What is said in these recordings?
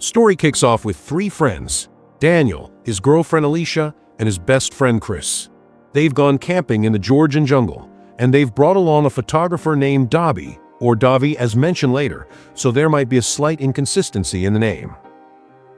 Story kicks off with three friends: Daniel, his girlfriend Alicia, and his best friend Chris. They've gone camping in the Georgian jungle, and they've brought along a photographer named Dobby, or Davi as mentioned later, so there might be a slight inconsistency in the name.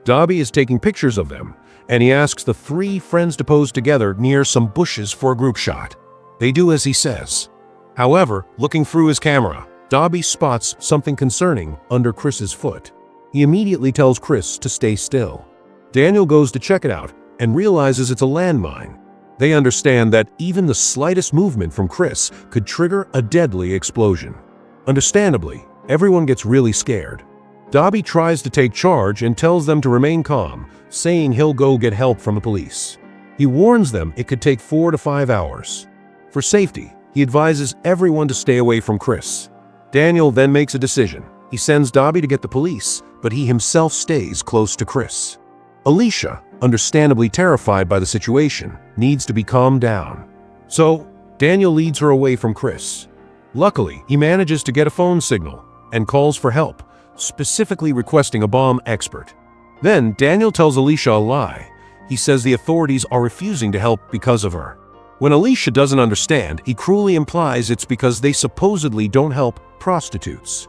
Dobby is taking pictures of them, and he asks the three friends to pose together near some bushes for a group shot. They do as he says. However, looking through his camera, Dobby spots something concerning under Chris's foot. He immediately tells Chris to stay still. Daniel goes to check it out and realizes it's a landmine. They understand that even the slightest movement from Chris could trigger a deadly explosion. Understandably, everyone gets really scared. Dobby tries to take charge and tells them to remain calm, saying he'll go get help from the police. He warns them it could take 4 to 5 hours. For safety, he advises everyone to stay away from Chris. Daniel then makes a decision. He sends Dobby to get the police, but he himself stays close to Chris. Alicia, understandably terrified by the situation, needs to be calmed down. So, Daniel leads her away from Chris. Luckily, he manages to get a phone signal and calls for help, specifically requesting a bomb expert. Then, Daniel tells Alicia a lie. He says the authorities are refusing to help because of her. When Alicia doesn't understand, he cruelly implies it's because they supposedly don't help prostitutes.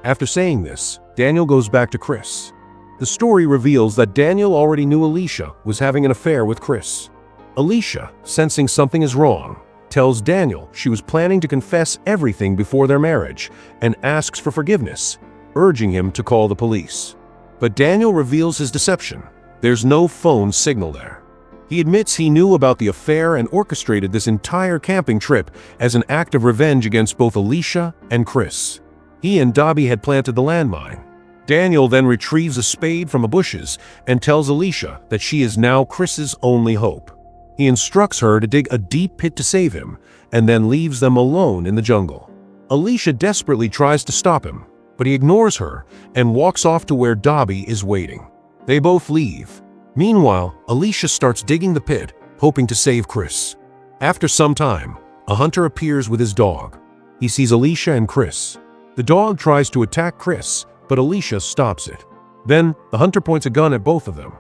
After saying this, Daniel goes back to Chris. The story reveals that Daniel already knew Alicia was having an affair with Chris. Alicia, sensing something is wrong, tells Daniel she was planning to confess everything before their marriage and asks for forgiveness, urging him to call the police. But Daniel reveals his deception. There's no phone signal there. He admits he knew about the affair and orchestrated this entire camping trip as an act of revenge against both Alicia and Chris. He and Dobby had planted the landmine. Daniel then retrieves a spade from the bushes and tells Alicia that she is now Chris's only hope. He instructs her to dig a deep pit to save him and then leaves them alone in the jungle. Alicia desperately tries to stop him, but he ignores her and walks off to where Dobby is waiting. They both leave. Meanwhile, Alicia starts digging the pit, hoping to save Chris. After some time, a hunter appears with his dog. He sees Alicia and Chris. The dog tries to attack Chris, but Alicia stops it. Then, the hunter points a gun at both of them.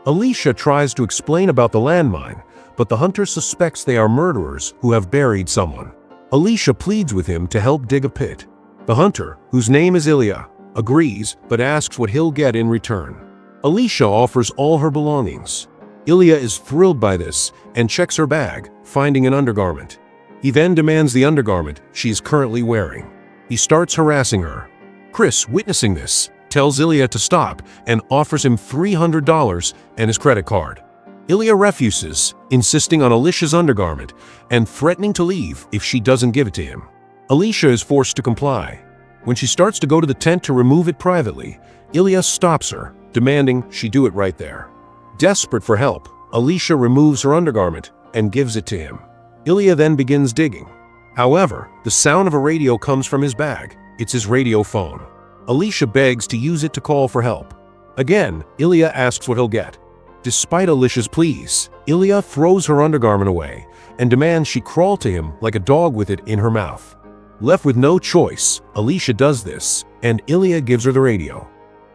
Alicia tries to explain about the landmine, but the hunter suspects they are murderers who have buried someone. Alicia pleads with him to help dig a pit. The hunter, whose name is Ilya, agrees but asks what he'll get in return. Alicia offers all her belongings. Ilya is thrilled by this and checks her bag, finding an undergarment. He then demands the undergarment she is currently wearing. He starts harassing her. Chris, witnessing this, tells Ilya to stop and offers him $300 and his credit card. Ilya refuses, insisting on Alicia's undergarment and threatening to leave if she doesn't give it to him. Alicia is forced to comply. When she starts to go to the tent to remove it privately, Ilya stops her, demanding she do it right there. Desperate for help, Alicia removes her undergarment and gives it to him. Ilya then begins digging. However, the sound of a radio comes from his bag. It's his radio phone. Alicia begs to use it to call for help. Again, Ilya asks what he'll get. Despite Alicia's pleas, Ilya throws her undergarment away and demands she crawl to him like a dog with it in her mouth. Left with no choice, Alicia does this, and Ilya gives her the radio.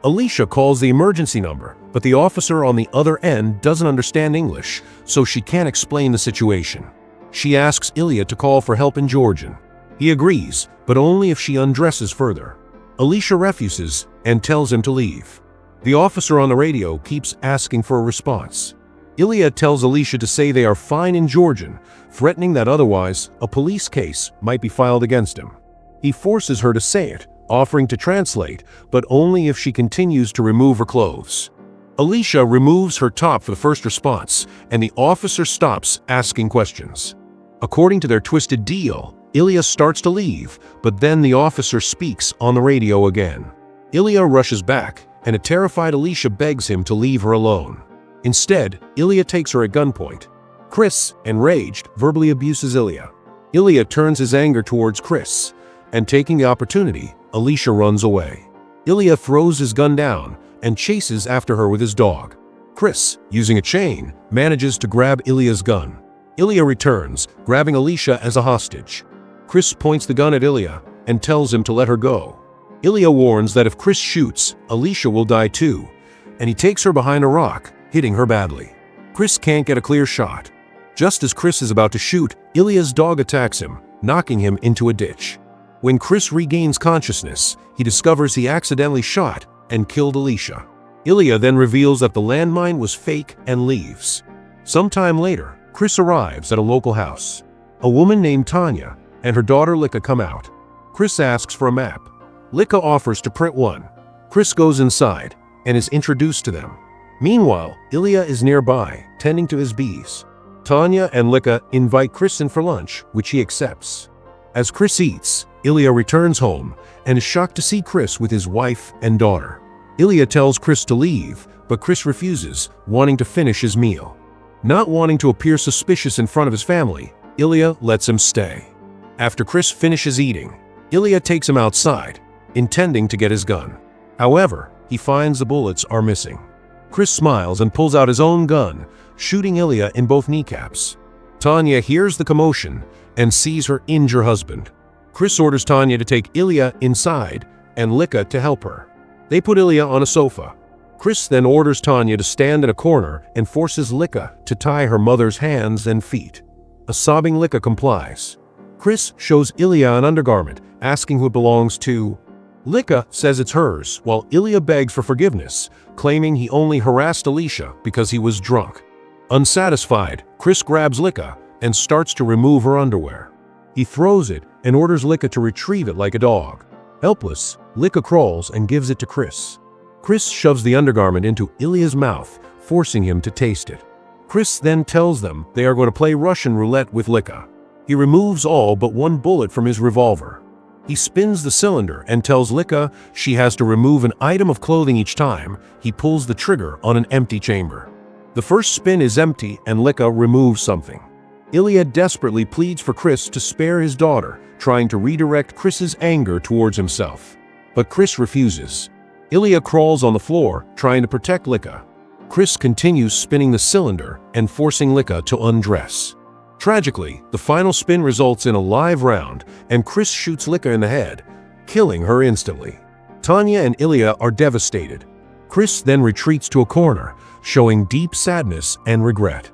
Alicia calls the emergency number, but the officer on the other end doesn't understand English, so she can't explain the situation. She asks Ilya to call for help in Georgian. He agrees, but only if she undresses further. Alicia refuses and tells him to leave. The officer on the radio keeps asking for a response. Ilya tells Alicia to say they are fine in Georgian, threatening that otherwise a police case might be filed against him. He forces her to say it, offering to translate, but only if she continues to remove her clothes. Alicia removes her top for the first response, and the officer stops asking questions. According to their twisted deal, Ilya starts to leave, but then the officer speaks on the radio again. Ilya rushes back, and a terrified Alicia begs him to leave her alone. Instead, Ilya takes her at gunpoint. Chris, enraged, verbally abuses Ilya. Ilya turns his anger towards Chris, and taking the opportunity, Alicia runs away. Ilya throws his gun down and chases after her with his dog. Chris, using a chain, manages to grab Ilya's gun. Ilya returns, grabbing Alicia as a hostage. Chris points the gun at Ilya and tells him to let her go. Ilya warns that if Chris shoots, Alicia will die too, and he takes her behind a rock, hitting her badly. Chris can't get a clear shot. Just as Chris is about to shoot, Ilya's dog attacks him, knocking him into a ditch. When Chris regains consciousness, he discovers he accidentally shot and killed Alicia. Ilya then reveals that the landmine was fake and leaves. Sometime later, Chris arrives at a local house. A woman named Tanya and her daughter Lika come out. Chris asks for a map. Lika offers to print one. Chris goes inside and is introduced to them. Meanwhile, Ilya is nearby, tending to his bees. Tanya and Lika invite Chris in for lunch, which he accepts. As Chris eats, Ilya returns home and is shocked to see Chris with his wife and daughter. Ilya tells Chris to leave, but Chris refuses, wanting to finish his meal. Not wanting to appear suspicious in front of his family, Ilya lets him stay. After Chris finishes eating, Ilya takes him outside, intending to get his gun. However, he finds the bullets are missing. Chris smiles and pulls out his own gun, shooting Ilya in both kneecaps. Tanya hears the commotion and sees her injure husband. Chris orders Tanya to take Ilya inside and Lika to help her. They put Ilya on a sofa. Chris then orders Tanya to stand in a corner and forces Lika to tie her mother's hands and feet. A sobbing Lika complies. Chris shows Ilya an undergarment, asking who it belongs to. Lika says it's hers, while Ilya begs for forgiveness, claiming he only harassed Alicia because he was drunk. Unsatisfied, Chris grabs Lika and starts to remove her underwear. He throws it and orders Lika to retrieve it like a dog. Helpless, Lika crawls and gives it to Chris. Chris shoves the undergarment into Ilya's mouth, forcing him to taste it. Chris then tells them they are going to play Russian roulette with Lika. He removes all but one bullet from his revolver. He spins the cylinder and tells Lika she has to remove an item of clothing each time he pulls the trigger on an empty chamber. The first spin is empty and Lika removes something. Ilya desperately pleads for Chris to spare his daughter, trying to redirect Chris's anger towards himself. But Chris refuses. Ilya crawls on the floor, trying to protect Lika. Chris continues spinning the cylinder and forcing Lika to undress. Tragically, the final spin results in a live round, and Chris shoots Lika in the head, killing her instantly. Tanya and Ilya are devastated. Chris then retreats to a corner, showing deep sadness and regret.